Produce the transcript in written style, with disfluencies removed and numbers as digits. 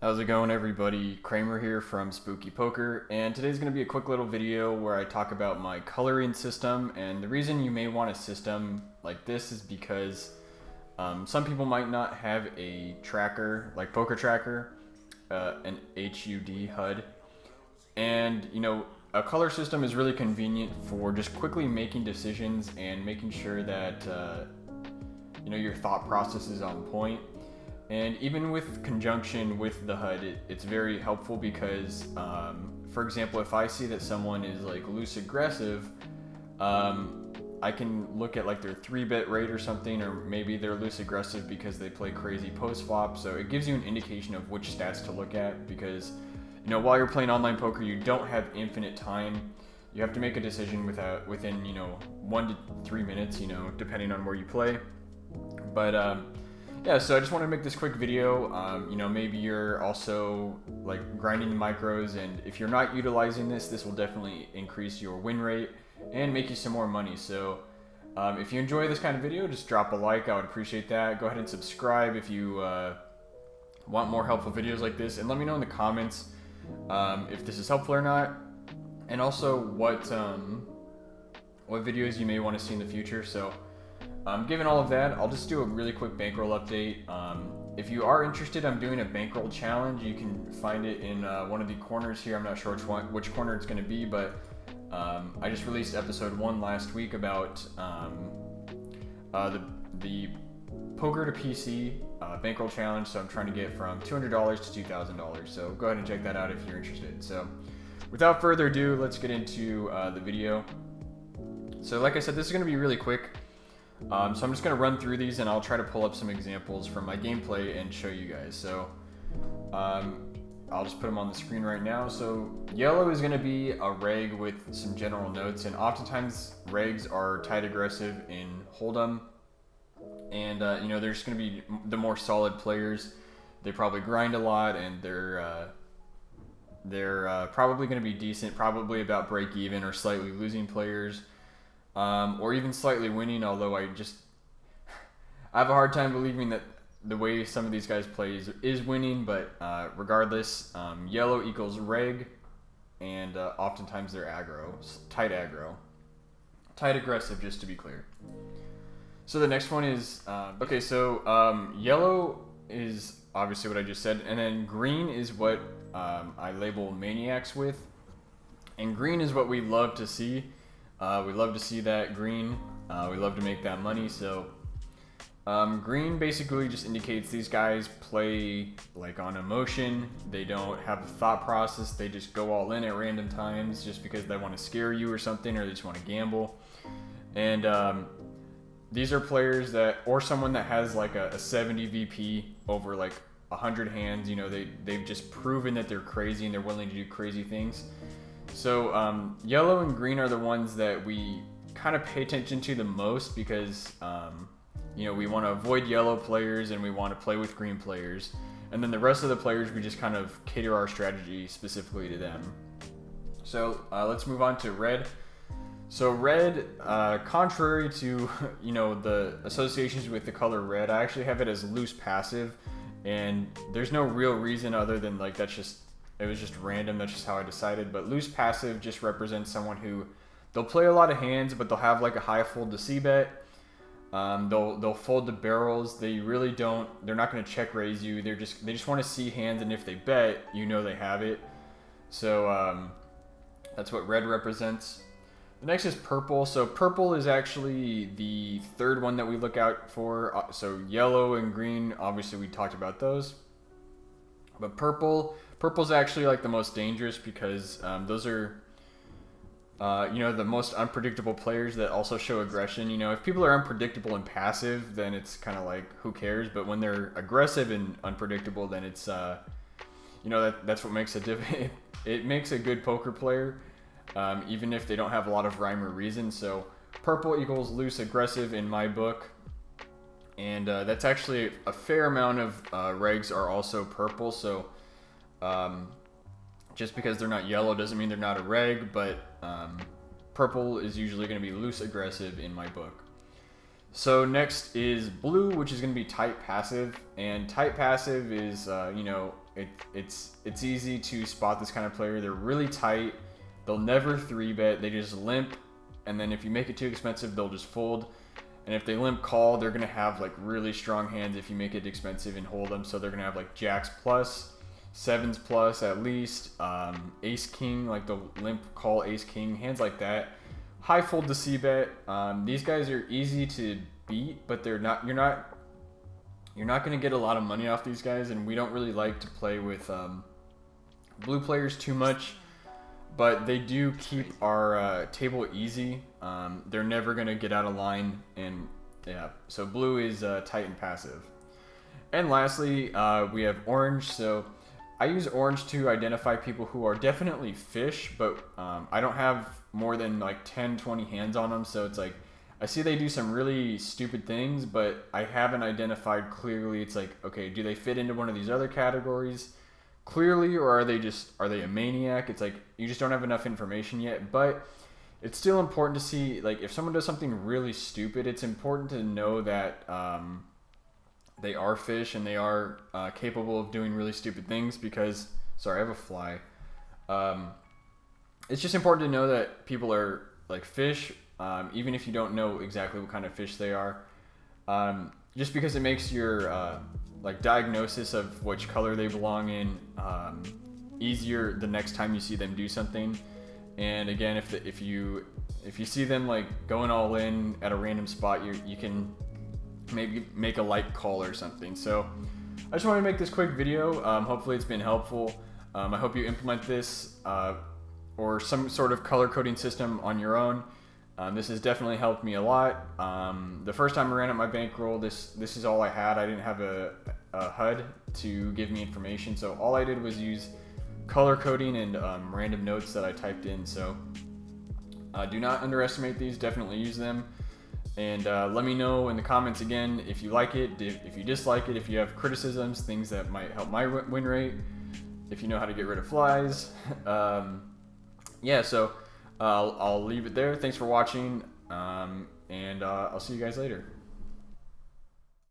How's it going, everybody? Kramer here from Spooky Poker, and today's going to be a quick little video where I talk about my coloring system. And the reason you may want a system like this is because some people might not have a tracker like PokerTracker, an HUD, and a color system is really convenient for just quickly making decisions and making sure that your thought process is on point. And even with conjunction with the HUD, it's very helpful because, for example, if I see that someone is like loose aggressive, I can look at like their 3-bet rate or something, or maybe they're loose aggressive because they play crazy post flop. So it gives you an indication of which stats to look at because, while you're playing online poker, you don't have infinite time. You have to make a decision within 1 to 3 minutes, depending on where you play. But yeah, so I just want to make this quick video. Maybe you're also like grinding the micros, and if you're not utilizing this will definitely increase your win rate and make you some more money. So if you enjoy this kind of video, just drop a like. I would appreciate that. Go ahead and subscribe if you want more helpful videos like this, and let me know in the comments if this is helpful or not, and also what videos you may want to see in the future. So given all of that, I'll just do a really quick bankroll update. If you are interested, I'm doing a bankroll challenge. You can find it in one of the corners here. I'm not sure which corner it's going to be, but I just released episode 1 last week about the poker to PC bankroll challenge. So I'm trying to get from $200 to $2,000. So go ahead and check that out if you're interested. So without further ado, let's get into the video. So like I said, this is going to be really quick. So I'm just going to run through these, and I'll try to pull up some examples from my gameplay and show you guys. So I'll just put them on the screen right now. So yellow is going to be a reg with some general notes, and oftentimes regs are tight aggressive in hold'em, and they're just going to be the more solid players. They probably grind a lot, and they're probably going to be decent, probably about break even or slightly losing players. Or even slightly winning, although I have a hard time believing that the way some of these guys play is winning, but regardless, yellow equals reg, and oftentimes they're aggro, tight aggressive, just to be clear. So the next one is, okay, so yellow is obviously what I just said, and then green is what I label maniacs with, and green is what we love to see. We love to see that green. We love to make that money. So green basically just indicates these guys play like on emotion. They don't have a thought process. They just go all in at random times just because they want to scare you or something, or they just want to gamble. And these are players that, or someone that has like a 70 VP over like 100 hands. They've just proven that they're crazy and they're willing to do crazy things. So yellow and green are the ones that we kind of pay attention to the most because we want to avoid yellow players and we want to play with green players, and then the rest of the players we just kind of cater our strategy specifically to them. So let's move on to red. So red, contrary to the associations with the color red, I actually have it as loose passive, and there's no real reason other than like it was just random. That's just how I decided. But loose passive just represents someone who they'll play a lot of hands, but they'll have like a high fold to C bet. They'll fold the barrels. They really don't. They're not going to check raise you. They just want to see hands, and if they bet, they have it. So that's what red represents. The next is purple. So purple is actually the third one that we look out for. So yellow and green, obviously we talked about those. But purple's actually like the most dangerous because those are, the most unpredictable players that also show aggression. If people are unpredictable and passive, then it's kind of like, who cares? But when they're aggressive and unpredictable, then it's, that's what makes it makes a good poker player, even if they don't have a lot of rhyme or reason. So purple equals loose aggressive in my book. And that's actually a fair amount of regs are also purple. So just because they're not yellow doesn't mean they're not a reg, but purple is usually going to be loose aggressive in my book. So next is blue, which is going to be tight passive, and tight passive is it's easy to spot this kind of player. They're really tight. They'll never 3-bet. They just limp, and then if you make it too expensive, they'll just fold. And if they limp call, they're gonna have like really strong hands if you make it expensive and hold them. So they're gonna have like jacks plus, sevens plus at least, ace king, like the limp call ace king, hands like that. High fold to c-bet. These guys are easy to beat, but they're not. You're not gonna get a lot of money off these guys, and we don't really like to play with blue players too much. But they do keep our table easy. They're never gonna get out of line, and yeah. So blue is tight and passive. And lastly, we have orange. So I use orange to identify people who are definitely fish, but I don't have more than like 10, 20 hands on them. So it's like, I see they do some really stupid things, but I haven't identified clearly. It's like, okay, do they fit into one of these other categories clearly, or are they a maniac? It's like, you just don't have enough information yet. But it's still important to see, like, if someone does something really stupid, it's important to know that they are fish and they are capable of doing really stupid things. Because, sorry, I have a fly. It's just important to know that people are like fish, even if you don't know exactly what kind of fish they are. Just because it makes your like diagnosis of which color they belong in easier the next time you see them do something. And again, if you see them like going all in at a random spot, you can maybe make a light call or something. So I just wanted to make this quick video. Hopefully it's been helpful. I hope you implement this or some sort of color coding system on your own. This has definitely helped me a lot. The first time I ran up my bankroll, this is all I had. I didn't have a HUD to give me information, so all I did was use color coding and random notes that I typed in. So do not underestimate these, definitely use them. And let me know in the comments again if you like it, if you dislike it, if you have criticisms, things that might help my win rate, if you know how to get rid of flies. Yeah, so I'll leave it there. Thanks for watching, and I'll see you guys later.